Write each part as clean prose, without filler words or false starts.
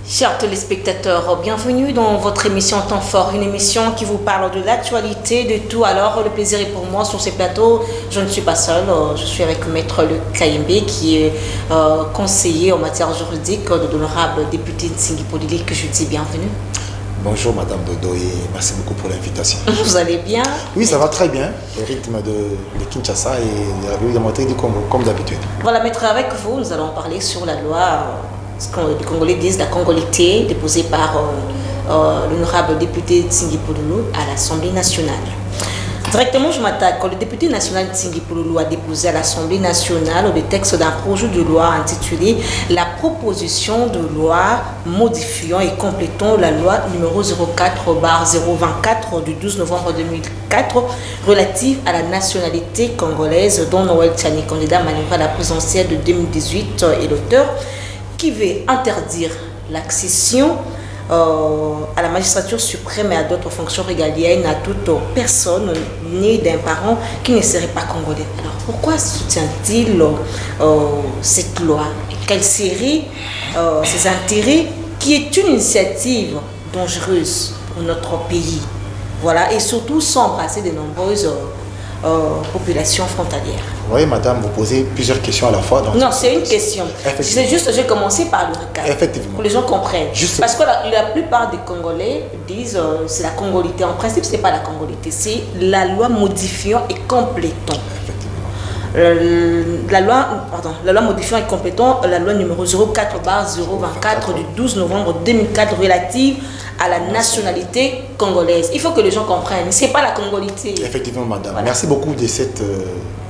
Chers téléspectateurs, bienvenue dans votre émission Temps Fort, une émission qui vous parle de l'actualité, de tout. Alors, le plaisir est pour moi sur ces plateaux. Je ne suis pas seule, je suis avec Maître Luc Kayembe, qui est conseiller en matière juridique de l'honorable député Nsingi Podili, que je dis bienvenue. Bonjour Madame Dodo et merci beaucoup pour l'invitation. Vous allez bien? Oui, ça va très bien. Le rythme de Kinshasa et de la République démocratique du Congo, comme d'habitude. Voilà, Maître, avec vous, nous allons parler sur la loi, ce que les Congolais disent, la congolité, déposée par l'honorable député Nsingi Podili à l'Assemblée nationale. Directement, je m'attaque. Le député national Nsingi Podili a déposé à l'Assemblée nationale le texte d'un projet de loi intitulé « La proposition de loi modifiant et complétant la loi numéro 04/024 du 12 novembre 2004 relative à la nationalité congolaise dont Noël Tchani, candidat manœuvre à la présidentielle de 2018, est l'auteur, qui veut interdire l'accession à la magistrature suprême et à d'autres fonctions régaliennes à toute personne née d'un parent qui ne serait pas congolais. Alors pourquoi soutient-il cette loi? Quels seraient ses intérêts, qui est une initiative dangereuse pour notre pays? Voilà, et surtout sans embrasser de nombreuses populations frontalières. Oui, madame, vous posez plusieurs questions à la fois. Non, c'est une question. C'est juste, j'ai commencé par le recap. Effectivement. Pour que les gens comprennent. Juste. Parce que la plupart des Congolais disent c'est la congolité. En principe, ce n'est pas la congolité, c'est la loi modifiant et complétant. La loi modifiant et complétant la loi numéro 04/024 du 12 novembre 2004 relative à la nationalité congolaise. Il faut que les gens comprennent, ce n'est pas la congolité. Effectivement, madame. Voilà. Merci beaucoup de cette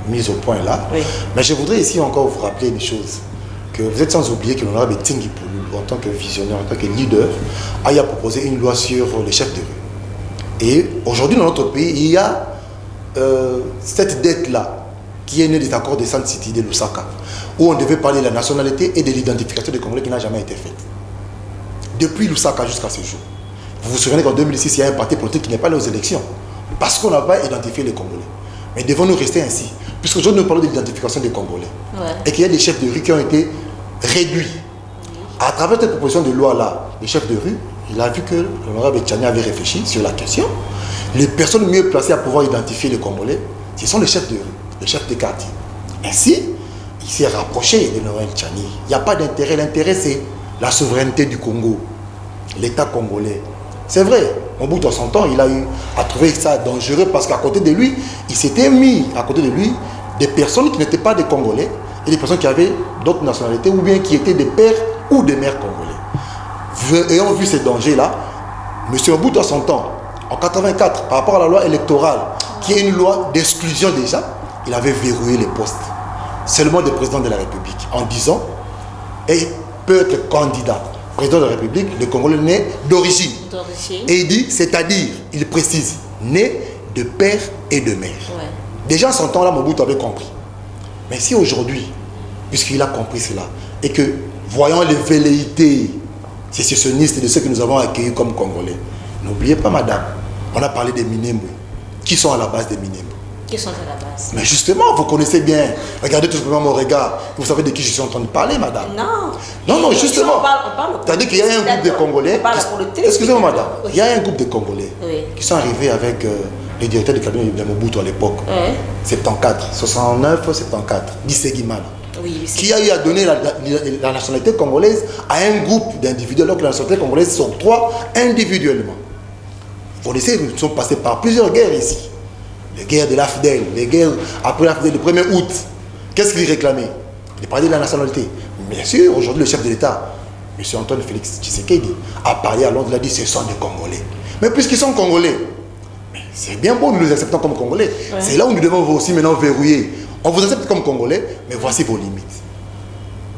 mise au point-là. Oui. Mais je voudrais ici encore vous rappeler une chose, que vous êtes sans oublier que l'honorable Nsingi Podili, en tant que visionnaire, en tant que leader, a proposé une loi sur les chefs de rue. Et aujourd'hui, dans notre pays, il y a cette dette-là, qui est née des accords de Sun City de Lusaka, où on devait parler de la nationalité et de l'identification des Congolais qui n'a jamais été faite. Depuis Lusaka jusqu'à ce jour. Vous vous souvenez qu'en 2006, il y a un parti politique qui n'est pas allé aux élections, parce qu'on n'a pas identifié les Congolais. Mais devons-nous rester ainsi? Puisqu'aujourd'hui, nous parlons de l'identification des Congolais. Ouais. Et qu'il y a des chefs de rue qui ont été réduits. À travers cette proposition de loi-là, les chefs de rue, il a vu que l'honorable Tchani avait réfléchi sur la question. Les personnes mieux placées à pouvoir identifier les Congolais, ce sont les chefs de rue, les chefs de quartier. Ainsi, il s'est rapproché de l'honorable Tchani. Il n'y a pas d'intérêt. L'intérêt, c'est la souveraineté du Congo, l'État congolais. C'est vrai, au bout de son temps, il a eu à trouver ça dangereux parce qu'à côté de lui, il s'était mis à côté de lui des personnes qui n'étaient pas des Congolais et des personnes qui avaient d'autres nationalités ou bien qui étaient des pères ou des mères congolais. Ayant vu ces dangers-là, M. Mobutu, à son temps, en 84, par rapport à la loi électorale, qui est une loi d'exclusion déjà, il avait verrouillé les postes seulement des présidents de la République en disant, et peut être candidat président de la République, le Congolais né d'origine. Et il dit, c'est-à-dire, il précise, né de père et de mère. Ouais. Déjà en son temps-là, Mobutu avait compris. Mais si aujourd'hui, puisqu'il a compris cela, et que, voyant les velléités sécessionnistes de ceux que nous avons accueillis comme Congolais, n'oubliez pas, madame, on a parlé des Minembwe. Qui sont à la base des Minembwe? Qui sont à la base? Mais justement, vous connaissez bien. Regardez tout simplement mon regard. Vous savez de qui je suis en train de parler, madame? Non, justement. C'est-à-dire qu'il y a un groupe de Congolais. Excusez-moi, madame. Oui. Il y a un groupe de Congolais qui sont arrivés avec le directeur du cabinet de Mobutu à l'époque. 74, 69, 74. Dissegui Mana. Oui, qui a eu à donner la nationalité congolaise à un groupe d'individus, alors que la nationalité congolaise s'octroie individuellement. Vous connaissez, nous sommes passés par plusieurs guerres ici. Les guerres de l'AFDEL, les guerres après l'AFDEL, le 1er août. Qu'est-ce qu'il réclamait? Il parlait de la nationalité. Bien sûr, aujourd'hui, le chef de l'État, M. Antoine Félix Tshisekedi, a parlé à Londres, il a dit ce sont des Congolais. Mais puisqu'ils sont Congolais, c'est bien beau, nous les acceptons comme Congolais. Ouais. C'est là où nous devons aussi maintenant verrouiller. On vous accepte comme Congolais, mais voici vos limites.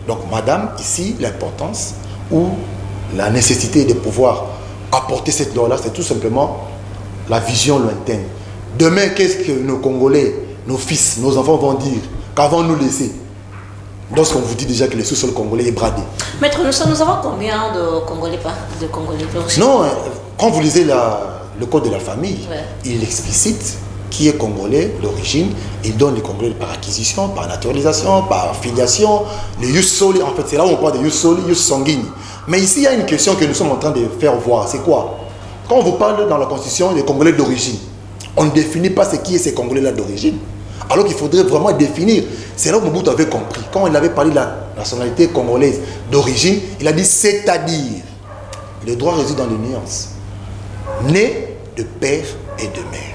Donc, madame, ici, l'importance ou la nécessité de pouvoir apporter cette loi-là, c'est tout simplement la vision lointaine. Demain, qu'est-ce que nos Congolais, nos fils, nos enfants vont dire qu'avant nous laisser? Lorsqu'on vous dit déjà que le sous-sol congolais est bradé. Maître, nous avons combien de Congolais Non, quand vous lisez le code de la famille, il explicite qui est congolais d'origine, il donne les Congolais par acquisition, par naturalisation, par filiation, le jus soli, en fait c'est là où on parle de jus soli, jus sanguine. Mais ici, il y a une question que nous sommes en train de faire voir. C'est quoi? Quand on vous parle dans la Constitution des Congolais d'origine, on ne définit pas ce qui est ces Congolais-là d'origine. Alors qu'il faudrait vraiment définir. C'est là que Mobutu avait compris. Quand il avait parlé de la nationalité congolaise d'origine, il a dit c'est-à-dire. Le droit réside dans les nuances. Né de père et de mère.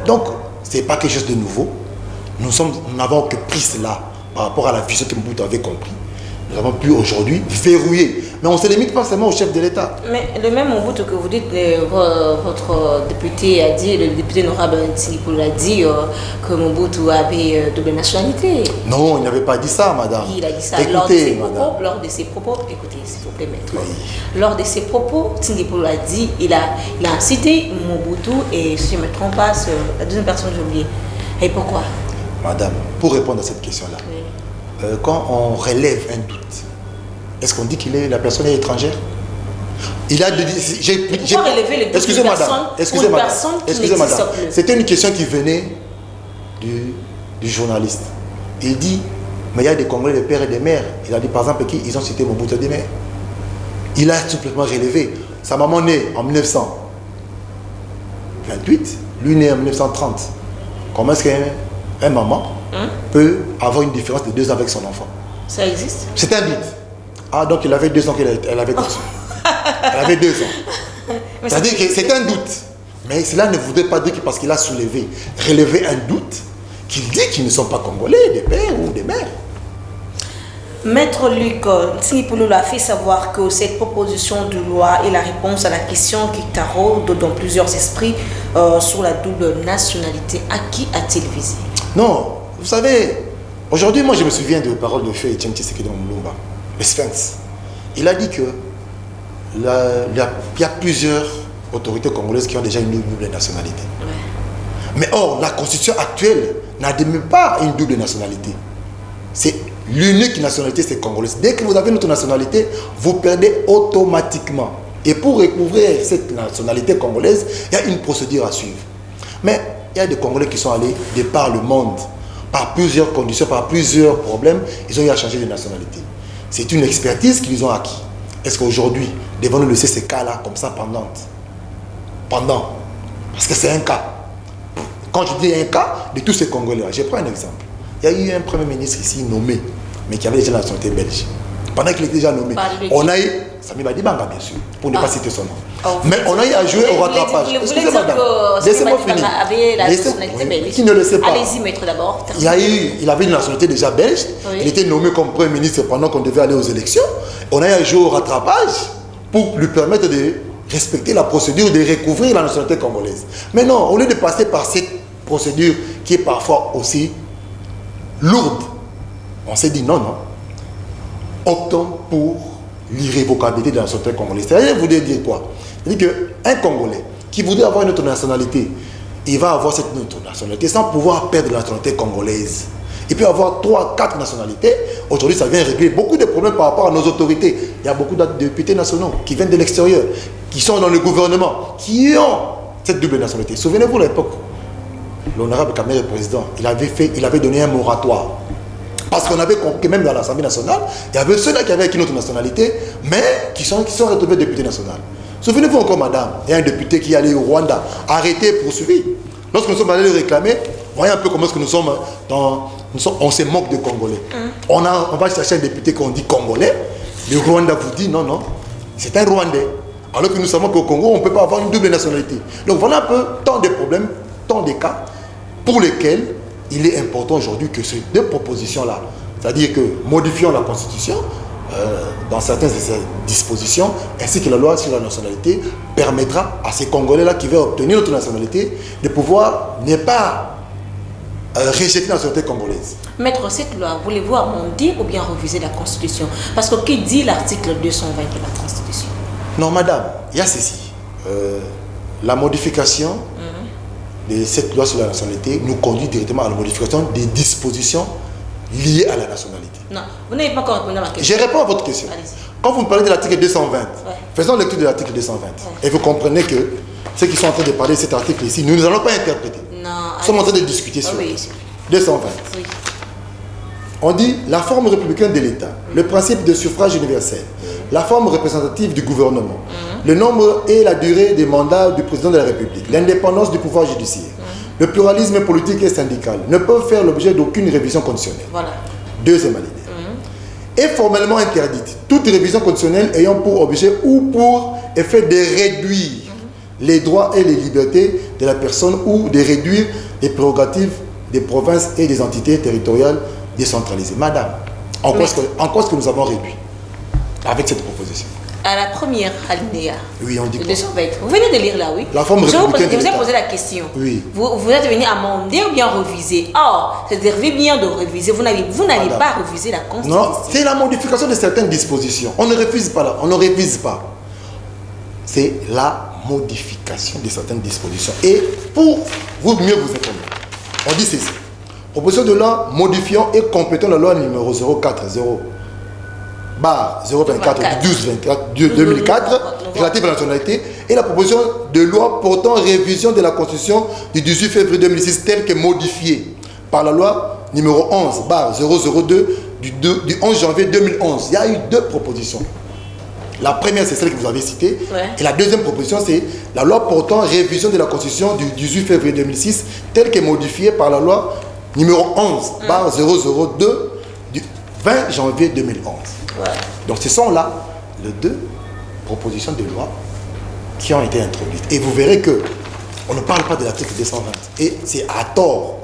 Donc, ce n'est pas quelque chose de nouveau. Nous n'avons que pris cela par rapport à la vision que Mobutu avait compris. Nous avons pu aujourd'hui verrouiller. Mais on ne se limite pas seulement au chef de l'État. Mais le même Mobutu que vous dites, votre député a dit, le député honorable Tsingipulu a dit que Mobutu avait double nationalité. Non, il n'avait pas dit ça, madame. Il a dit ça. Écoutez, lors de ses propos, écoutez, s'il vous plaît, maître. Oui. Lors de ses propos, Tsingipulu a dit, il a cité Mobutu et si je ne me trompe pas, la deuxième personne, j'ai oublié. Et pourquoi? Madame, pour répondre à cette question-là, oui. Quand on relève un doute, est-ce qu'on dit la personne est étrangère? Il a pourquoi relever le doute excusez madame, excusez madame. C'était une question qui venait du journaliste. Il dit, mais il y a des Congolais de père et de mère. Il a dit par exemple qu'ils ont cité Mobutu de mère. Il a simplement relevé. Sa maman née en 1928, lui né en 1930. Comment est-ce qu'un maman peut avoir une différence de 2 ans avec son enfant? Ça existe? C'est un doute. Ah, donc il avait 2 ans qu'elle avait conçu. Elle avait 2 ans. C'est-à-dire que c'est un doute. Mais cela ne voudrait pas dire que parce qu'il a relevé un doute, qu'il dit qu'ils ne sont pas Congolais, des pères ou des mères. Maître Luc Tsingipulu a fait savoir que cette proposition de loi est la réponse à la question qui taraude dans plusieurs esprits sur la double nationalité. À qui a-t-il visé? Non, vous savez, aujourd'hui, moi je me souviens de paroles de feu Etienne Tshisekedi Mulumba, le Sphinx. Il a dit que il y a plusieurs autorités congolaises qui ont déjà une double nationalité. Ouais. Mais or, la constitution actuelle n'admet pas une double nationalité. C'est l'unique nationalité, c'est congolaise. Dès que vous avez notre nationalité, vous perdez automatiquement. Et pour recouvrir cette nationalité congolaise, il y a une procédure à suivre. Mais il y a des Congolais qui sont allés de par le monde, par plusieurs conditions, par plusieurs problèmes, ils ont eu à changer de nationalité. C'est une expertise qu'ils ont acquis. Est-ce qu'aujourd'hui, devons-nous laisser ces cas-là comme ça pendant? Parce que c'est un cas. Quand je dis un cas, de tous ces Congolais-là, je prends un exemple. Il y a eu un premier ministre ici nommé, mais qui avait déjà la nationalité belge. Pendant qu'il était déjà nommé, on a eu, Sami Badibanga bien sûr, pour ne pas citer son nom. Mais on a eu à jouer au rattrapage. Excusez madame, laissez-moi finir. Qui ne le sait pas. Allez-y, maître, d'abord. Il avait une nationalité déjà belge, il était nommé comme premier ministre pendant qu'on devait aller aux élections. On a eu à jouer au rattrapage pour lui permettre de respecter la procédure de recouvrir la nationalité congolaise. Mais non, au lieu de passer par cette procédure qui est parfois aussi lourde, on s'est dit non, optons pour l'irrévocabilité de la nationalité congolaise. C'est-à-dire, vous voulez dire quoi? C'est-à-dire qu'un Congolais qui voudrait avoir une autre nationalité, il va avoir cette autre nationalité sans pouvoir perdre la nationalité congolaise. Il peut avoir 3, 4 nationalités. Aujourd'hui, ça vient régler beaucoup de problèmes par rapport à nos autorités. Il y a beaucoup de députés nationaux qui viennent de l'extérieur, qui sont dans le gouvernement, qui ont cette double nationalité. Souvenez-vous à l'époque, l'honorable Kamere, le président, il avait donné un moratoire. Parce qu'on avait compris que même dans l'Assemblée nationale, il y avait ceux-là qui avaient acquis notre nationalité, mais qui sont retrouvés députés nationaux. Souvenez-vous encore, madame, il y a un député qui est allé au Rwanda, arrêté, poursuivi. Lorsque nous sommes allés le réclamer, voyez un peu comment est-ce que nous sommes on se moque de Congolais. On va chercher un député qu'on dit Congolais, le Rwanda vous dit non, c'est un Rwandais. Alors que nous savons qu'au Congo, on ne peut pas avoir une double nationalité. Donc voilà un peu tant de problèmes, tant de cas pour lesquels il est important aujourd'hui que ces 2 propositions-là, c'est-à-dire que modifions la Constitution dans certaines de ses dispositions, ainsi que la loi sur la nationalité, permettra à ces Congolais-là qui veulent obtenir notre nationalité de pouvoir ne pas rejeter la nationalité congolaise. Maître, cette loi, voulez-vous amender ou bien reviser la Constitution? Parce que qui dit l'article 220 de la Constitution? Non, madame, il y a ceci. La modification de cette loi sur la nationalité nous conduit directement à la modification des dispositions liées à la nationalité. Non, vous n'avez pas encore répondu à ma question. Je réponds à votre question. Quand vous me parlez de l'article 220, faisons lecture de l'article 220. Et vous comprenez que ceux qui sont en train de parler de cet article ici, nous n'allons pas interpréter. Non. Nous sommes en train de discuter sur 220. On dit la forme républicaine de l'État, le principe de suffrage universel, la forme représentative du gouvernement, le nombre et la durée des mandats du président de la République, l'indépendance du pouvoir judiciaire, le pluralisme politique et syndical ne peuvent faire l'objet d'aucune révision constitutionnelle. Voilà. Deuxième alinéa. Est formellement interdite toute révision constitutionnelle ayant pour objet ou pour effet de réduire les droits et les libertés de la personne ou de réduire les prérogatives des provinces et des entités territoriales décentralisées. Madame, en quoi est-ce que nous avons réduit avec cette proposition? À la première alinéa. Oui, on dit quoi? Vous venez de lire là, oui. La forme républicaine de Je vous ai l'État. posé la question. Oui. Vous êtes venu amender ou bien réviser? Or, c'est bien de réviser. Vous n'allez pas réviser la Constitution. Non, c'est la modification de certaines dispositions. On ne révise pas là, on ne révise pas. C'est la modification de certaines dispositions. Et pour vous mieux vous informer, on dit ceci. Proposition de loi modifiant et complétant la loi numéro 040 024 du 12 2004 relative à la nationalité et la proposition de loi portant révision de la Constitution du 18 février 2006 telle que modifiée par la loi numéro 11 002 du 11 janvier 2011. Il y a eu deux propositions. La première, c'est celle que vous avez citée. Ouais. Et la deuxième proposition, c'est la loi portant révision de la Constitution du 18 février 2006 telle que modifiée par la loi numéro 11 002 du 20 janvier 2011. Ouais. Donc ce sont là les deux propositions de loi qui ont été introduites. Et vous verrez que on ne parle pas de l'article 220. Et c'est à tort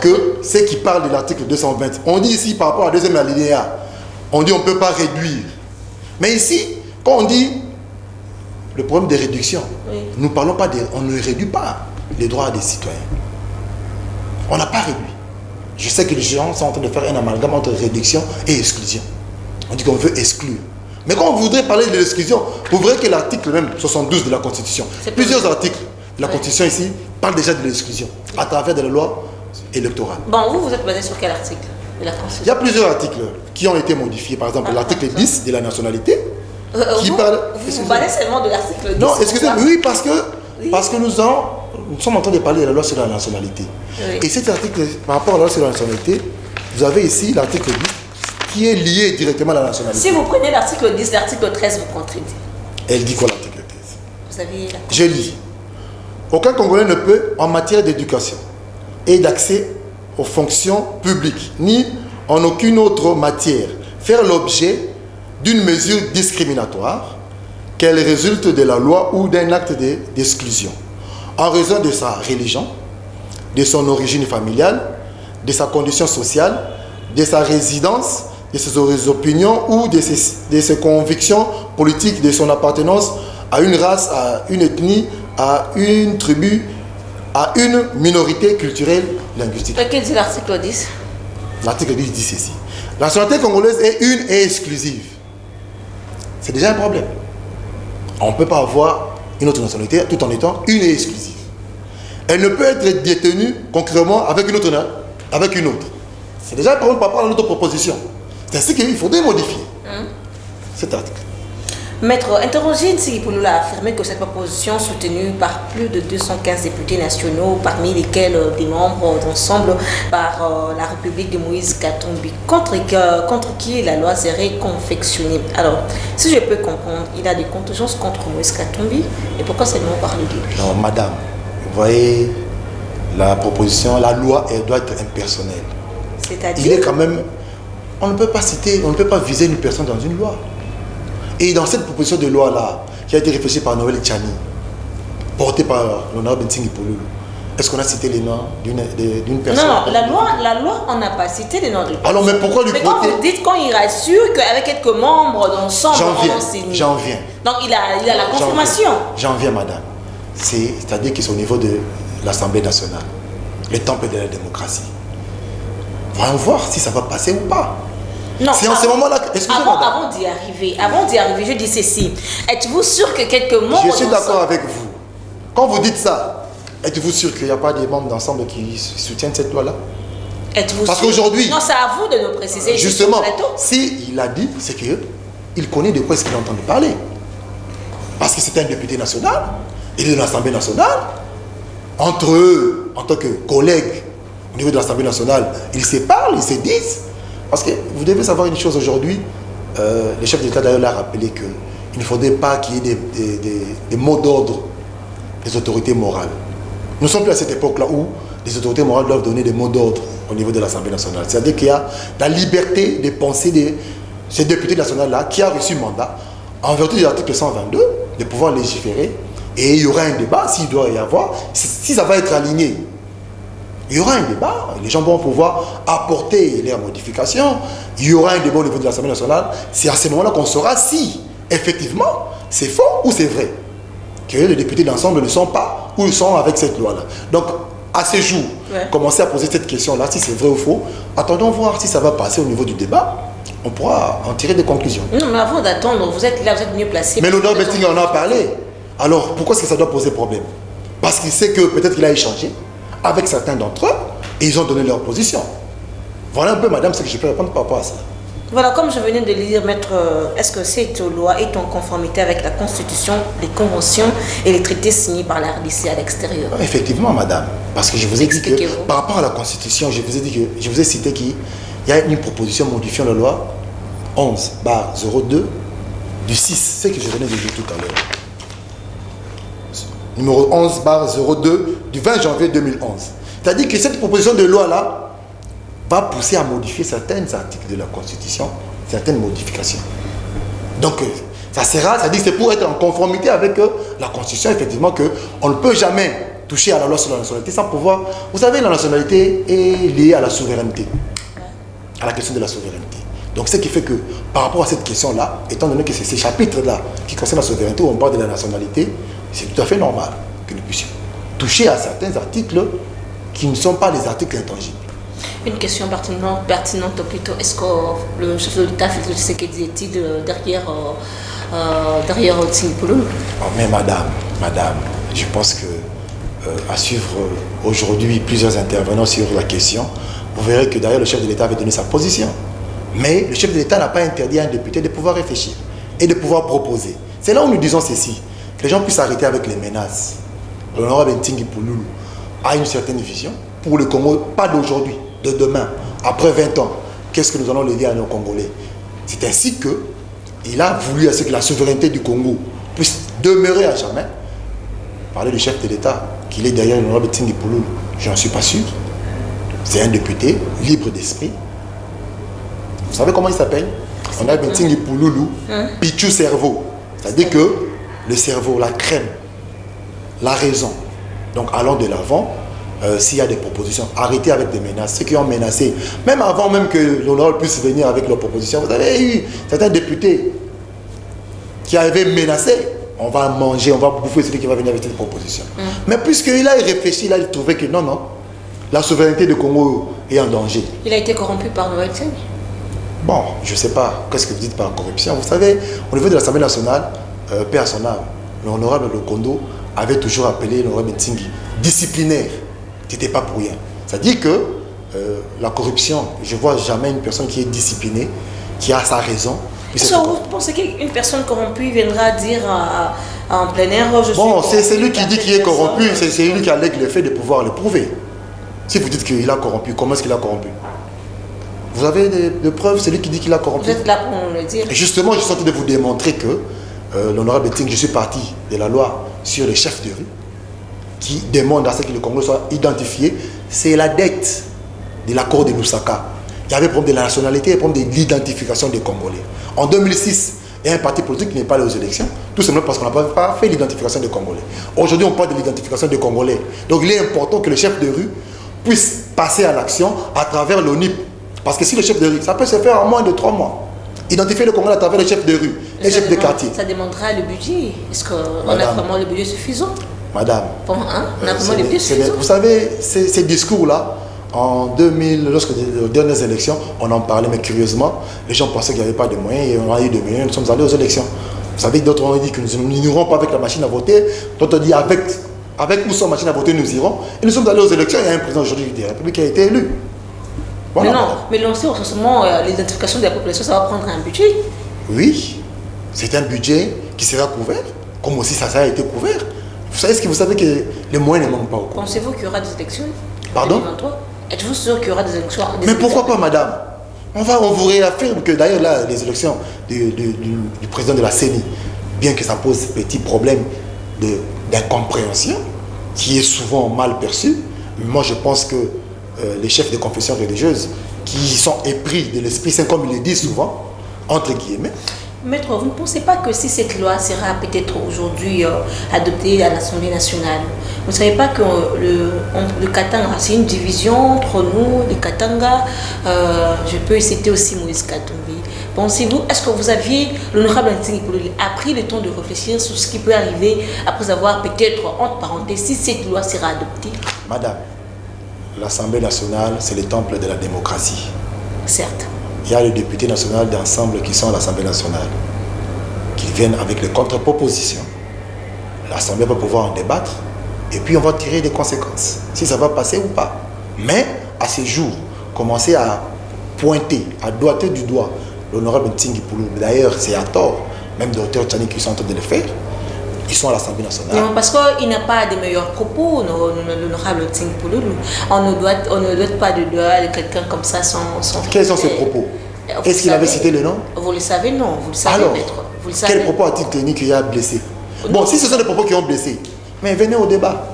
que ceux qui parlent de l'article 220. On dit ici par rapport à la deuxième alinéa, on dit on ne peut pas réduire. Mais ici, quand on dit le problème des réductions, nous ne parlons pas on ne réduit pas les droits des citoyens. On n'a pas réduit. Je sais que les gens sont en train de faire un amalgame entre réduction et exclusion. On dit qu'on veut exclure. Mais quand on voudrait parler de l'exclusion, vous verrez que l'article même 72 de la Constitution, plusieurs articles de la Constitution ici parlent déjà de l'exclusion à travers de la loi électorale. Bon, vous êtes basé sur quel article de la Constitution? Il y a plusieurs articles qui ont été modifiés. Par exemple, l'article 10 de la nationalité qui parle... Vous parlez seulement de l'article 10. Non, excusez-moi, oui, parce que nous sommes en train de parler de la loi sur la nationalité. Oui. Et cet article, par rapport à la loi sur la nationalité, vous avez ici l'article 10 qui est lié directement à la nationalité. Si vous prenez l'article 10, l'article 13 vous contredit. Elle dit quoi l'article 13? Vous avez la... Je lis. Aucun Congolais ne peut, en matière d'éducation et d'accès aux fonctions publiques, ni en aucune autre matière, faire l'objet d'une mesure discriminatoire, qu'elle résulte de la loi ou d'un acte d'exclusion, en raison de sa religion, de son origine familiale, de sa condition sociale, de sa résidence, de ses opinions ou de ses convictions politiques, de son appartenance à une race, à une ethnie, à une tribu, à une minorité culturelle linguistique. Qu'est-ce que dit l'article 10? L'article 10 dit ceci. La nationalité congolaise est une et exclusive. C'est déjà un problème. On ne peut pas avoir une autre nationalité tout en étant une et exclusive. Elle ne peut être détenue concurremment avec une autre. C'est déjà un problème par rapport à notre proposition. C'est ainsi qu'il faudrait modifier cet article. Maître, interrogé Nsigi Pouloulou a affirmé que cette proposition soutenue par plus de 215 députés nationaux, parmi lesquels des membres d'ensemble par la République de Moïse Katumbi, contre qui la loi serait confectionnée. Alors, si je peux comprendre, il a des contingences contre Moïse Katumbi, et pourquoi seulement parler de lui? Non, madame, vous voyez, la proposition, la loi, elle doit être impersonnelle. C'est-à-dire? Il est quand même... On ne peut pas citer, on ne peut pas viser une personne dans une loi. Et dans cette proposition de loi-là, qui a été réfléchie par Noël Tchani, portée par l'honorable Nsigi Pouloulou, est-ce qu'on a cité les noms d'une personne? Non, la loi, on n'a pas cité les noms de personnes. Alors, mais pourquoi lui porter? Mais quand vous dites qu'on y rassure qu'avec quelques membres d'ensemble, J'en viens. Donc, il a la confirmation. J'en viens, madame. C'est-à-dire que c'est au niveau de l'Assemblée nationale, le temple de la démocratie. Voyons voir si ça va passer ou pas. Non, c'est en ce moment-là. Avant d'y arriver, je dis ceci. Êtes-vous sûr que quelques membres... Je suis d'accord avec vous. Quand vous dites ça, êtes-vous sûr qu'il n'y a pas des membres d'ensemble qui soutiennent cette loi-là? Êtes-vous sûr? Parce qu'aujourd'hui... Non, c'est à vous de nous préciser. Justement, s'il a dit, c'est qu'il connaît de quoi est-ce qu'il a entendu parler. Parce que c'est un député national, il est de l'Assemblée nationale. Entre eux, en tant que collègues au niveau de l'Assemblée nationale, ils se parlent, ils se disent. Parce que vous devez savoir une chose aujourd'hui, le chef d'État d'ailleurs l'a rappelé qu'il ne faudrait pas qu'il y ait des mots d'ordre des autorités morales. Nous ne sommes plus à cette époque-là où les autorités morales doivent donner des mots d'ordre au niveau de l'Assemblée nationale. C'est-à-dire qu'il y a la liberté de penser de ces députés nationaux-là qui a reçu mandat en vertu de l'article 122 de pouvoir légiférer. Et il y aura un débat, s'il doit y avoir, si ça va être aligné. Il y aura un débat, les gens vont pouvoir apporter leurs modifications. Il y aura un débat au niveau de l'Assemblée nationale. C'est à ce moment-là qu'on saura si, effectivement, c'est faux ou c'est vrai. Que les députés d'ensemble ne sont pas ou ils sont avec cette loi-là. Donc, à ce jour, commencer à poser cette question-là, si c'est vrai ou faux, attendons voir si ça va passer au niveau du débat. On pourra en tirer des conclusions. Non, mais avant d'attendre, vous êtes là, vous êtes mieux placé. Mais l'honneur Betting en a parlé. Alors, pourquoi est-ce que ça doit poser problème? Parce qu'il sait que peut-être qu'il a échangé avec certains d'entre eux et ils ont donné leur position. Voilà un peu, madame, ce que je peux répondre par rapport à ça. Voilà, comme je venais de lire, maître, est-ce que cette loi est en conformité avec la Constitution, les conventions et les traités signés par la RDC à l'extérieur? Effectivement, madame. Parce que je vous ai dit que, par rapport à la Constitution, je vous ai cité qu'il y a une proposition modifiant la loi 11/02 du 6, ce que je venais de dire tout à l'heure. Numéro 11/02 du 20 janvier 2011. C'est-à-dire que cette proposition de loi-là va pousser à modifier certains articles de la Constitution, certaines modifications. Donc, ça sera, c'est-à-dire que c'est pour être en conformité avec la Constitution, effectivement, qu'on ne peut jamais toucher à la loi sur la nationalité sans pouvoir... Vous savez, la nationalité est liée à la souveraineté, à la question de la souveraineté. Donc, ce qui fait que, par rapport à cette question-là, étant donné que c'est ces chapitres-là qui concernent la souveraineté, où on parle de la nationalité, c'est tout à fait normal que nous puissions toucher à certains articles qui ne sont pas les articles intangibles. Une question pertinente plutôt. Est-ce que le chef de l'État fait ce qu'il dit derrière Tsing Pouloulou? Mais madame, je pense que à suivre aujourd'hui plusieurs intervenants sur la question, vous verrez que derrière le chef de l'État avait donné sa position. Mais le chef de l'État n'a pas interdit à un député de pouvoir réfléchir et de pouvoir proposer. C'est là où nous disons ceci, que les gens puissent arrêter avec les menaces. L'honorable Tsing Pouloulou a une certaine vision pour le Congo, pas d'aujourd'hui, de demain, après 20 ans. Qu'est-ce que nous allons léguer à nos Congolais? C'est ainsi qu'il a voulu à ce que la souveraineté du Congo puisse demeurer à jamais. Parler du chef de l'État, qu'il est derrière l'honorable Tsing Pouloulou, je n'en suis pas sûr. C'est un député libre d'esprit. Vous savez comment il s'appelle? On a Tsing Pouloulou, Pichou cerveau. C'est-à-dire que le cerveau, la crème, la raison. Donc allons de l'avant. S'il y a des propositions, arrêtez avec des menaces. Ceux qui ont menacé, même avant même que l'honorable puisse venir avec leurs propositions, vous avez eu certains députés qui avaient menacé. On va manger, on va bouffer celui qui va venir avec cette proposition. Mais puisqu'il a réfléchi, il a trouvé que non, la souveraineté du Congo est en danger. Il a été corrompu par Noël Tsing. Bon, je ne sais pas, qu'est-ce que vous dites par corruption? Vous savez, au niveau de l'Assemblée nationale, paix à son âme, l'honorable Lokondo avait toujours appelé l'honorable Tsing disciplinaire. C'était pas pour rien. C'est-à-dire que la corruption, je ne vois jamais une personne qui est disciplinée, qui a sa raison. Vous pensez qu'une personne corrompue viendra dire en plein air, je suis bon, c'est lui qui dit qu'il est corrompu, c'est lui qui allègue le fait de pouvoir le prouver. Si vous dites qu'il a corrompu, comment est-ce qu'il a corrompu? Vous avez des preuves, c'est lui qui dit qu'il a corrompu. Vous êtes là pour le dire. Et justement, je suis en train de vous démontrer que l'honorable Tsing, je suis parti de la loi sur les chefs de rue, qui demande à ce que le Congo soit identifié, c'est la dette de l'accord de Lusaka. Il y avait le problème de la nationalité et le problème de l'identification des Congolais. En 2006, il y a un parti politique qui n'est pas allé aux élections, tout simplement parce qu'on n'a pas fait l'identification des Congolais. Aujourd'hui, on parle de l'identification des Congolais. Donc il est important que le chef de rue puisse passer à l'action à travers l'ONIP. Parce que si le chef de rue, ça peut se faire en moins de 3 mois. Identifier le Congolais à travers les chefs de rue, les chefs de quartier. Ça demandera le budget. Est-ce qu'on a vraiment le budget suffisant? Madame, bon, hein? On a vraiment le budget suffisant. Vous savez, ces discours-là, en 2000, lorsque les dernières élections, on en parlait, mais curieusement, les gens pensaient qu'il n'y avait pas de moyens, et on a eu des moyens, nous sommes allés aux élections. Vous savez, d'autres ont dit que nous n'irons pas avec la machine à voter, d'autres ont dit avec ou sans machine à voter, nous irons. Et nous sommes allés aux élections, il y a un président aujourd'hui de la République qui a été élu. Voilà, mais non, mais lancer au recensement l'identification de la population, ça va prendre un budget. Oui, c'est un budget qui sera couvert, comme aussi ça a été couvert. Est-ce que vous savez que les moyens ne manquent pas au Congo? Pensez-vous qu'il y aura des élections? Pardon? Êtes-vous sûr qu'il y aura des élections? Mais pourquoi pas, madame? On vous réaffirme que d'ailleurs là, les élections du président de la CENI, bien que ça pose petit problème d'incompréhension, qui est souvent mal perçu, moi je pense que les chefs de confession religieuse, qui sont épris de l'Esprit Saint, comme ils le disent souvent, entre guillemets. Maître, vous ne pensez pas que si cette loi sera peut-être aujourd'hui adoptée à l'Assemblée nationale, vous ne savez pas que le Katanga, c'est une division entre nous, les Katanga, je peux citer aussi Moïse Katumbi. Pensez-vous, est-ce que vous aviez, l'honorable Ntsingi Pouloulou, a pris le temps de réfléchir sur ce qui peut arriver après avoir peut-être, entre parenthèses, si cette loi sera adoptée? Madame, l'Assemblée nationale, c'est le temple de la démocratie. Certes. Il y a les députés nationaux d'ensemble qui sont à l'Assemblée nationale, qui viennent avec les contre-propositions. L'Assemblée va pouvoir en débattre et puis on va tirer des conséquences, si ça va passer ou pas. Mais à ces jours, commencer à pointer, à doiter du doigt l'honorable Ntsingi Pouloulou, d'ailleurs c'est à tort, même Dr Tchani qui sont en train de le faire, ils sont à l'Assemblée nationale. Non, parce qu'il n'a pas de meilleurs propos, l'honorable Ntsingi Pouloulou. On ne doit pas de doigt de quelqu'un comme ça sans... Quels sont ses propos? Est-ce qu'il avait cité le nom? Vous le savez, non. Vous le savez, alors, maître. Vous le savez. Quel propos a-t-il tenu qui a blessé? Bon, si ce sont des propos qui ont blessé, mais venez au débat.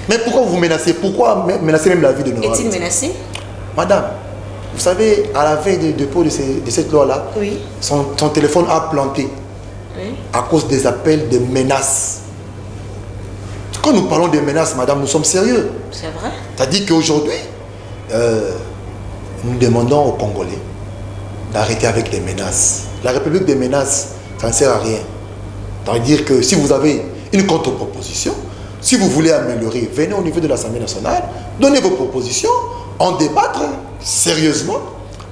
Mais pourquoi vous menacez? Pourquoi menacer même la vie de nos Est-il menacé? Madame, vous savez, à la veille du dépôt de cette loi-là, oui. son téléphone a planté. Oui. À cause des appels de menaces. Quand nous parlons de menaces, madame, nous sommes sérieux. C'est vrai. C'est-à-dire qu'aujourd'hui, nous demandons aux Congolais d'arrêter avec les menaces. La République des menaces, ça ne sert à rien. C'est-à-dire que si vous avez une contre-proposition, si vous voulez améliorer, venez au niveau de l'Assemblée nationale, donnez vos propositions, en débattre sérieusement,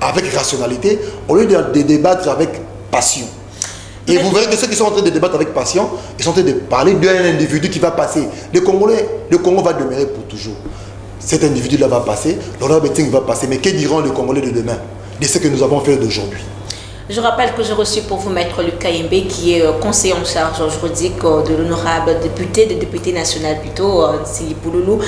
avec rationalité, au lieu de débattre avec passion. Et vous verrez que ceux qui sont en train de débattre avec passion, ils sont en train de parler d'un individu qui va passer. Le Congo va demeurer pour toujours. Cet individu-là va passer, l'honorable Ntsingi va passer. Mais que diront les Congolais de demain, de ce que nous avons fait d'aujourd'hui? Je rappelle que j'ai reçu pour vous Maître Luc Kayembe, qui est conseiller en charge juridique de l'honorable député national plutôt, Ntsingi Pouloulou.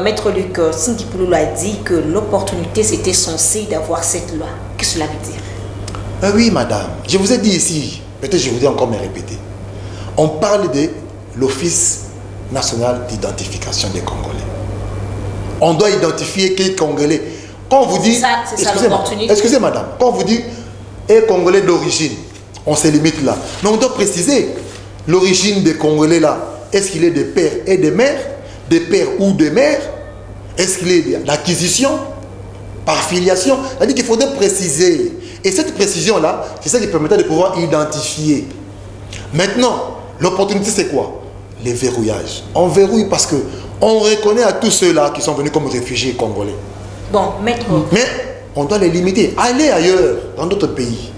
Maître Luc, Ntsingi Pouloulou a dit que l'opportunité c'était censée d'avoir cette loi. Qu'est-ce que cela veut dire? Oui, madame. Je vous ai dit ici, peut-être je vous ai encore me répéter. On parle de l'Office national d'identification des Congolais. On doit identifier qui est Congolais. Quand on vous dit... C'est ça l'opportunité. Excusez, madame. Quand on vous dit est Congolais d'origine, on se limite là. Mais on doit préciser l'origine des Congolais là. Est-ce qu'il est des pères et des mères? Des pères ou des mères? Est-ce qu'il est d'acquisition? Par filiation? C'est-à-dire qu'il faudrait préciser. Et cette précision-là, c'est ça qui permettait de pouvoir identifier. Maintenant, l'opportunité, c'est quoi? Les verrouillages. On verrouille parce qu'on reconnaît à tous ceux-là qui sont venus comme réfugiés congolais. Bon, maître... Mais on doit les limiter. Allez ailleurs, dans d'autres pays.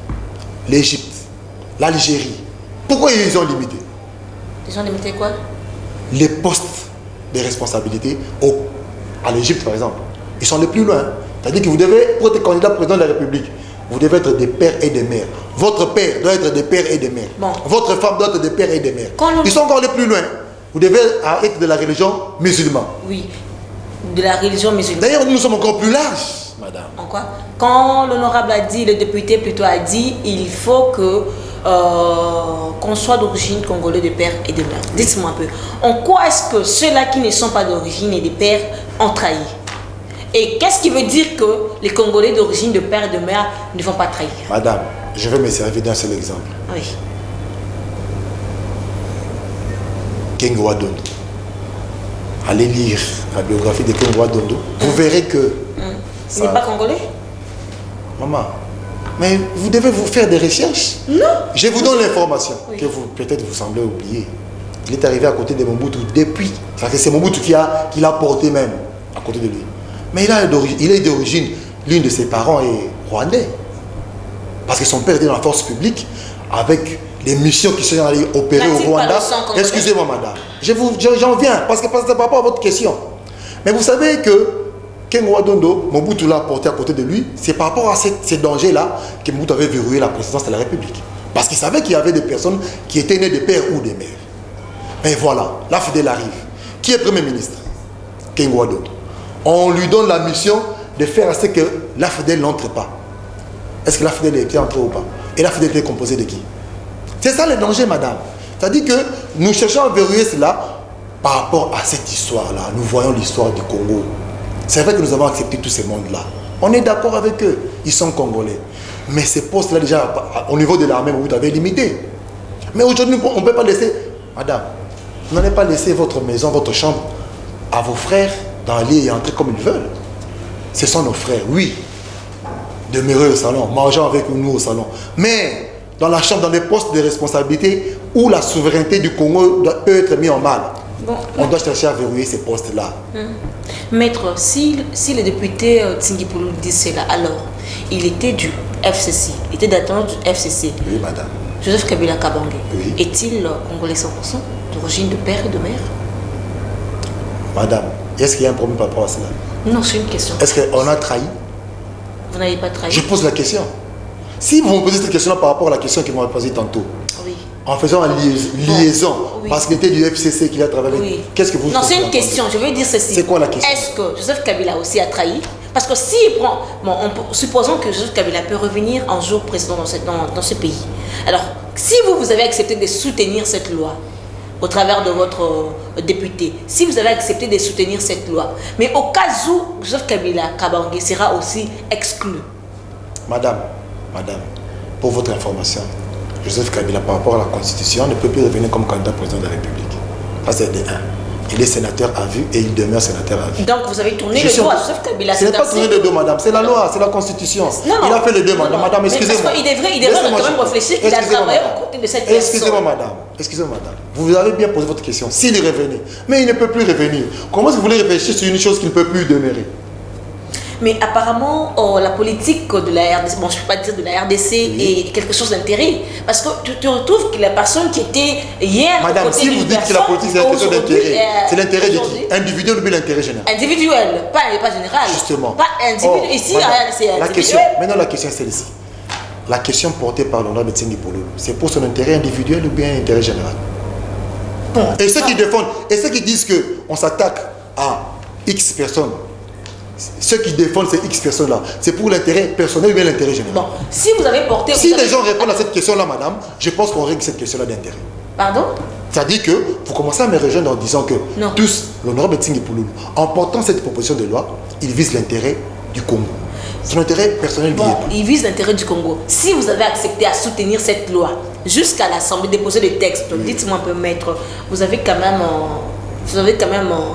L'Égypte, l'Algérie. Pourquoi ils ont limité? Ils ont limité quoi? Les postes de responsabilité à l'Égypte, par exemple. Ils sont les plus loin. C'est-à-dire que vous devez, pour être candidat président de la République, vous devez être des pères et des mères. Votre père doit être des pères et des mères. Bon. Votre femme doit être des pères et des mères. Ils sont encore les plus loin. Vous devez être de la religion musulmane. Oui, de la religion musulmane. D'ailleurs, nous sommes encore plus larges, madame. En quoi? Quand l'honorable a dit, le député plutôt a dit, il faut que qu'on soit d'origine congolaise de père et de mère. Dites-moi un peu, en quoi est-ce que ceux-là qui ne sont pas d'origine et de père ont trahi? Et qu'est-ce qui veut dire que les Congolais d'origine de père et de mère ne vont pas trahir? Madame, je vais me servir d'un seul exemple. Oui. Kengo Adondo. Allez lire la biographie de Kengo Adondo. Vous verrez que... Il n'est pas congolais? Maman, mais vous devez vous faire des recherches. Non. Je vous donne l'information oui. que vous peut-être vous semblez oublier. Il est arrivé à côté de Mobutu depuis. C'est Mobutu qui l'a porté même à côté de lui. Mais il est d'origine, l'une de ses parents est rwandais. Parce que son père était dans la force publique avec les missions qui sont allées opérer au Rwanda. Excusez-moi, madame. J'en viens, parce que c'est par rapport à votre question. Mais vous savez que Kengo Adondo, Mobutu l'a porté à côté de lui, c'est par rapport à ces dangers-là que Mobutu avait verrouillé la présidence de la République. Parce qu'il savait qu'il y avait des personnes qui étaient nées de pères ou de mères. Mais voilà, la Fidèle arrive. Qui est Premier ministre? Kengo Adondo. On lui donne la mission de faire à ce que l'AFDEL n'entre pas. Est-ce que l'AFDEL était entré ou pas? Et l'AFDEL était composé de qui? C'est ça le danger, madame. C'est-à-dire que nous cherchons à verrouiller cela par rapport à cette histoire-là. Nous voyons l'histoire du Congo. C'est vrai que nous avons accepté tous ces mondes-là. On est d'accord avec eux. Ils sont congolais. Mais ces postes-là, déjà, au niveau de l'armée, vous avez limité. Mais aujourd'hui, on ne peut pas laisser... Madame, vous n'allez pas laisser votre maison, votre chambre à vos frères d'aller et entrer comme ils veulent. Ce sont nos frères, oui. Demeurer au salon, mangeant avec nous au salon. Mais dans la chambre, dans les postes de responsabilité où la souveraineté du Congo peut être mise en mal. Bon, on doit chercher à verrouiller ces postes-là. Maître, si le député Tsingui Pouloulou dit cela, alors il était du FCC, il était d'attente du FCC. Oui, madame. Joseph Kabila Kabange, oui. Est-il congolais 100% d'origine de père et de mère? Madame, est-ce qu'il y a un problème par rapport à cela? Non, c'est une question. Est-ce qu'on a trahi? Vous n'avez pas trahi? Je pose la question. Si vous me posez cette question-là par rapport à la question que vous m'avez posée tantôt, oui. En faisant une liaison, oui. Parce qu'il était du FCC qu'il a travaillé, oui. Qu'est-ce que vous... Non, c'est une question, je veux dire ceci. C'est quoi la question? Est-ce que Joseph Kabila aussi a trahi? Parce que s'il prend... Bon, supposons que Joseph Kabila peut revenir un jour président dans ce pays. Alors, si vous avez accepté de soutenir cette loi, au travers de votre député, si vous avez accepté de soutenir cette loi, mais au cas où Joseph Kabila Kabange sera aussi exclu. Madame, pour votre information, Joseph Kabila, par rapport à la Constitution, ne peut plus revenir comme candidat président de la République. Ça, c'est de 1. Il est sénateur à vue et il demeure sénateur à vue. Donc, vous avez tourné le dos à Joseph Kabila. Ce n'est pas tourné le dos, madame. C'est la loi, c'est la Constitution. Non, il a fait le dos, madame. Madame, excusez-moi. Parce qu'il devrait quand même réfléchir qu'il a travaillé au côté de cette personne. Excusez-moi, madame. Excusez-moi, madame. Vous avez bien posé votre question. S'il est revenu, mais il ne peut plus revenir. Comment est-ce que vous voulez réfléchir sur une chose qui ne peut plus demeurer? Mais apparemment, la politique de la RDC, bon, je ne peux pas dire de la RDC, oui. Est quelque chose d'intérêt. Parce que tu retrouves que la personne qui était hier... Madame, si vous dites que la politique c'est quelque chose d'intérêt, c'est l'intérêt de qui? Individuel ou bien l'intérêt général? Individuel, pas général. Justement. Pas individuel. Ici, c'est individuel. Maintenant, la question c'est celle-ci. La question portée par l'honorable Tsingui Pouloulou, c'est pour son intérêt individuel ou bien intérêt général? Bon, et ceux qui défendent, et ceux qui disent qu'on s'attaque à X personnes, ceux qui défendent ces X personnes-là, c'est pour l'intérêt personnel ou bien l'intérêt général? Bon, si vous avez porté... Si les gens répondent à cette question-là, madame, je pense qu'on règle cette question-là d'intérêt. Pardon? C'est-à-dire que vous commencez à me rejoindre en disant que non. Tous, l'honorable Tsingui Pouloulou, en portant cette proposition de loi, il vise l'intérêt du Congo. Son intérêt personnel. Bon, il vise l'intérêt du Congo. Si vous avez accepté à soutenir cette loi jusqu'à l'Assemblée, déposer des textes, oui. Dites-moi un peu, maître, vous avez quand même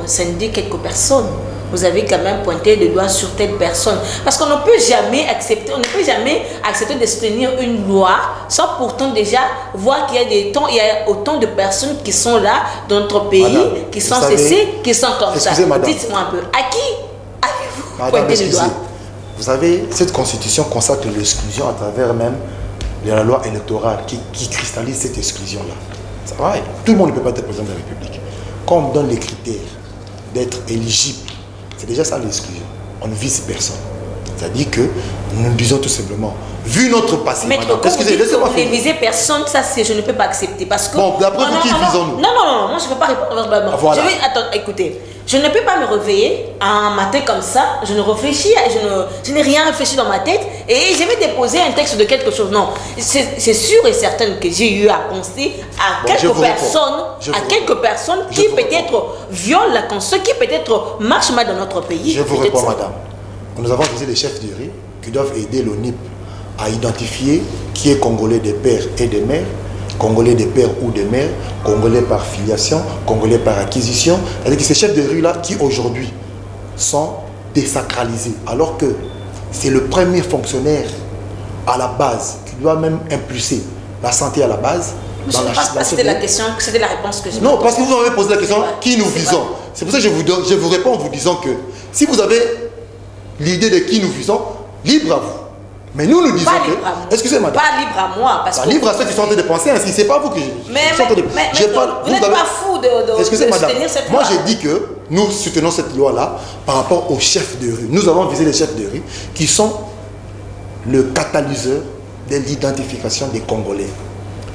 scindé quelques personnes. Vous avez quand même pointé le doigt sur telle personne. Parce qu'on ne peut jamais accepter, de soutenir une loi sans pourtant déjà voir qu'il y a autant de personnes qui sont là dans notre pays, madame, qui sont cessées, qui sont comme ça. Dites-moi un peu, à qui avez-vous pointé le doigt? Vous savez, cette constitution consacre l'exclusion à travers même la loi électorale qui cristallise cette exclusion-là. Ça va, tout le monde ne peut pas être président de la République. Quand on donne les critères d'être éligible, c'est déjà ça l'exclusion. On ne vise personne. C'est-à-dire que nous disons tout simplement, vu notre passé, maître, quand vous dites que vous ne visez personne, ça je ne peux pas accepter. Parce que... Bon, d'après vous, qui visons-nous? Non, moi je ne peux pas répondre verbalement. Voilà. Attends, écoutez, je ne peux pas me réveiller un matin comme ça, je n'ai rien réfléchi dans ma tête et je vais déposer un texte de quelque chose. Non, c'est sûr et certain que j'ai eu à penser à quelques personnes qui peut-être violent la Constitution, qui peut-être marchent mal dans notre pays. Je vous réponds, madame. Nous avons visé les chefs du riz qui doivent aider l'ONIP à identifier qui est congolais des pères et des mères, congolais des pères ou des mères, congolais par filiation, congolais par acquisition. C'est-à-dire que ces chefs de rue-là qui aujourd'hui sont désacralisés, alors que c'est le premier fonctionnaire à la base qui doit même impulser la santé à la base. Je ne pense pas que c'était la question, c'était la réponse que j'ai. Non, parce que vous m'avez posé la question, qui nous visons? C'est pour ça que je vous réponds en vous disant que si vous avez l'idée de qui nous visons, libre à vous. Mais nous disons que... Excusez-moi, madame. Pas libre à moi. Parce que libre à ceux qui sont en train de penser ainsi. C'est pas vous que je... Vous n'êtes pas fou de soutenir cette loi. Moi, j'ai dit que nous soutenons cette loi-là par rapport aux chefs de rue. Nous avons visé les chefs de rue qui sont le catalyseur de l'identification des Congolais.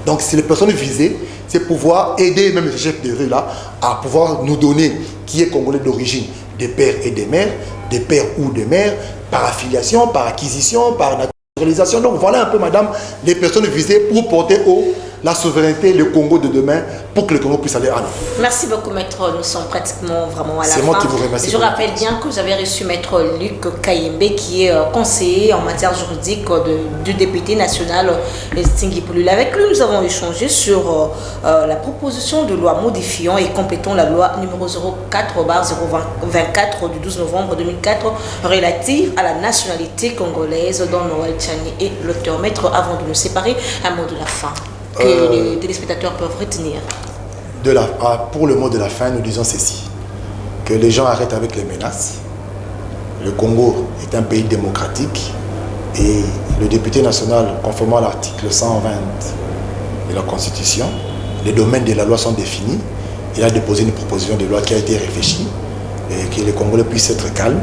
Donc, c'est les personnes visées, c'est pouvoir aider même les chefs de rue-là à pouvoir nous donner qui est Congolais d'origine, des pères et des mères, des pères ou des mères, par affiliation, par acquisition, par naturalisation. Donc voilà un peu, madame, les personnes visées pour porter haut la souveraineté, le Congo de demain, pour que le Congo puisse aller en avant. Merci beaucoup, maître. Nous sommes pratiquement vraiment à la fin. C'est moi qui vous remercie. Je rappelle bien que j'avais reçu maître Luc Kayembe, qui est conseiller en matière juridique du député national Tingui Pouloulou. Avec lui, nous avons échangé sur la proposition de loi modifiant et complétant la loi numéro 04/024 du 12 novembre 2004 relative à la nationalité congolaise, dont Noël Tchani est l'auteur. Maître, avant de nous séparer, un mot de la fin que les téléspectateurs peuvent retenir. Pour le mot de la fin, nous disons ceci, que les gens arrêtent avec les menaces. Le Congo est un pays démocratique et le député national, conformément à l'article 120 de la Constitution, les domaines de la loi sont définis. Il a déposé une proposition de loi qui a été réfléchie et que les Congolais puissent être calmes.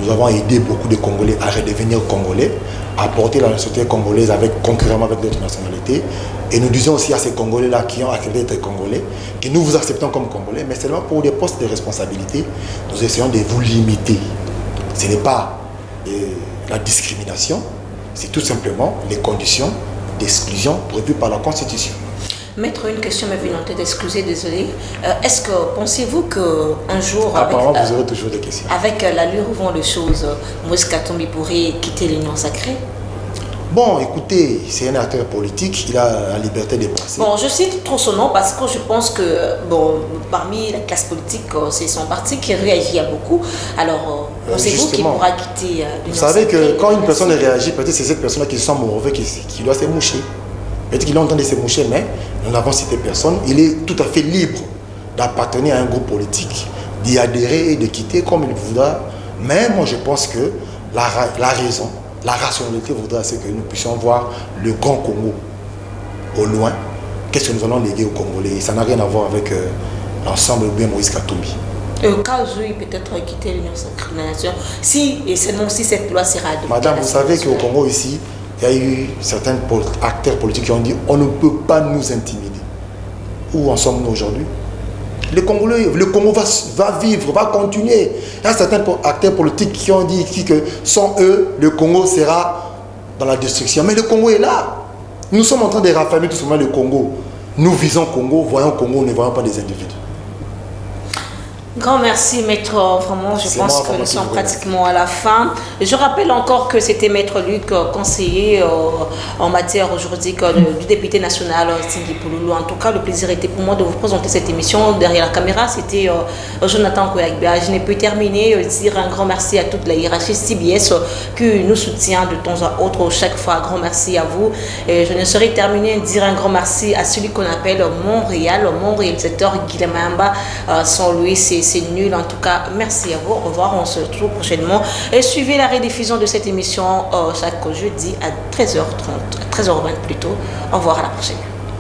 Nous avons aidé beaucoup de Congolais à redevenir Congolais, à porter la nationalité congolaise concurremment avec d'autres nationalités. Et nous disons aussi à ces Congolais-là qui ont accepté d'être Congolais, que nous vous acceptons comme Congolais, mais seulement pour des postes de responsabilité, nous essayons de vous limiter. Ce n'est pas la discrimination, c'est tout simplement les conditions d'exclusion prévues par la Constitution. Maître, une question m'est venue en tête, excusez, désolé. Est-ce que pensez-vous qu'un jour, apparemment, vous aurez toujours des questions. Avec l'allure où vont les choses, Moïse Katumbi pourrait quitter l'Union sacrée? Bon, écoutez, c'est un acteur politique, il a la liberté de penser. Bon, je cite trop son nom parce que je pense que, bon, parmi la classe politique, c'est son parti qui réagit à beaucoup. Alors, pensez-vous qu'il pourra quitter l'Union sacrée? Vous savez que quand une personne réagit, peut-être c'est cette personne-là qui se sent mauvais, qui doit se moucher. Peut-être qu'il est en train de se moucher, mais nous n'avons cité personne. Il est tout à fait libre d'appartenir à un groupe politique, d'y adhérer et de quitter comme il voudra. Mais moi, je pense que la raison, la rationalité voudra c'est que nous puissions voir le grand Congo au loin. Qu'est-ce que nous allons léguer aux Congolais? Ça n'a rien à voir avec l'ensemble ou bien Moïse Katumbi. Cas où il peut-être quitter l'Union sacrée de la nation, si et seulement si cette loi sera adoptée. Madame, vous savez qu'au Congo ici, il y a eu certains acteurs politiques qui ont dit on ne peut pas nous intimider. Où en sommes-nous aujourd'hui? Les Congolais, le Congo va vivre, va continuer. Il y a certains acteurs politiques qui ont dit que sans eux, le Congo sera dans la destruction. Mais le Congo est là. Nous sommes en train de raffermir tout simplement le Congo. Nous visons Congo, voyons Congo, ne voyons pas des individus. Grand merci, maître. Vraiment, je pense que nous sommes pratiquement à la fin. Je rappelle encore que c'était maître Luc, conseiller en matière juridique du député national Tingui Pouloulou. En tout cas, le plaisir était pour moi de vous présenter cette émission. Derrière la caméra, c'était Jonathan Koyakbea. Je n'ai pu terminer, dire un grand merci à toute la hiérarchie CBS qui nous soutient de temps à autre chaque fois. Un grand merci à vous. Et je ne saurais terminer dire un grand merci à celui qu'on appelle mon réalisateur Guillaume Amba. Sans lui, c'est nul. En tout cas, merci à vous. Au revoir. On se retrouve prochainement. Et suivez la rediffusion de cette émission chaque jeudi à 13h30, 13h20 plutôt. Au revoir, à la prochaine.